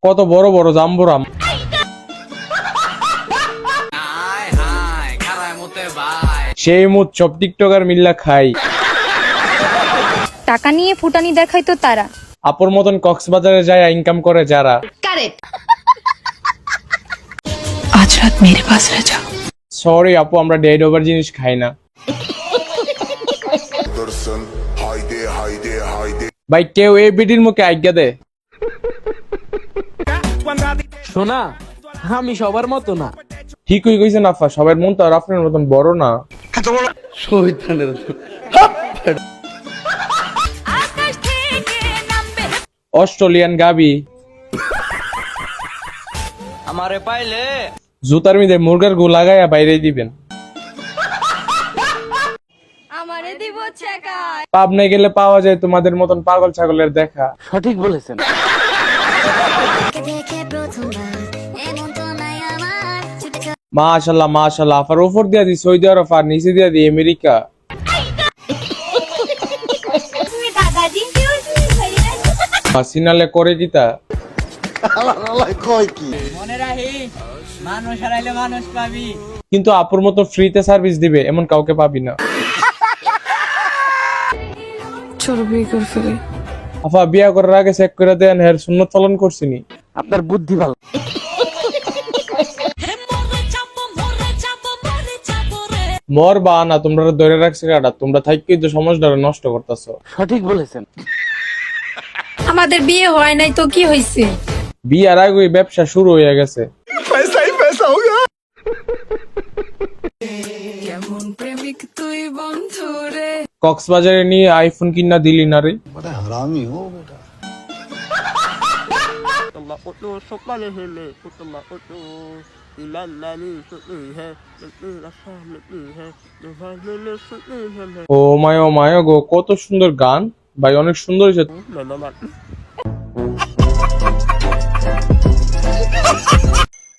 কত বড় বড় জাম্বুরাম। সেই মুদ সব টিকটকার মিল্লা খাই। টাকা নিয়ে ফুটানি দেখায় তো তারা, আপুর মতন কক্সবাজারে যায় ইনকাম করে যারা। কারেক্ট। आज रात मेरे पास रह जा। সরি আপু, আমরা ডেড ওভার জিনিস খাই না। ভাই কেউ এই বিডির মুখে আজ্ঞা দে। শোনা, আমি সবার মতো না। ঠিকই কইছেন আফা, সবার মন তো আর আপনার মতন বড় না। অস্ট্রেলিয়ান গাবি আমারে পাইলে জুতার মধ্যে মুরগার গু লাগাইয়া বাইরে দিবেন। আমারে দিব ছেকায়। পাবনায় গেলে পাওয়া যায় তোমাদের মতন পাগল ছাগলের দেখা। সঠিক বলেছেন। মাশাআল্লাহ মাশাআল্লাহ, আফার উপর দিয়া দি সৌদি আরব আর নিচে দিয়া দি আমেরিকা। সিনালে করে কিতা মনে রাখি, মানুষ হারাইলে মানুষ পাবি। কিন্তু আপুর মতো ফ্রিতে সার্ভিস দিবে এমন কাউকে পাবি না। चलो भी कर फिरे। আফা বিয়া করার আগে চেক করে দেন হের সুন্নত পালন করছিনি। আপনার বুদ্ধি ভালো। মর বা না, তোমরা ধরে রাখছে কাটা, তোমরা থাকি তো সমাজটা নষ্ট করতেছো। সঠিক বলেছেন। আমাদের বিয়ে হয় নাই তো কি হইছে? বিয়ার আগে ব্যবসা শুরু হয়ে গেছে। কেমন প্রেমিক তুই বন্ধু রে। কক্সবাজারে নিয়ে আইফোন কিনা দিলি না রে। ও মায় গো, কত সুন্দর গান ভাই, অনেক সুন্দর হয়েছে।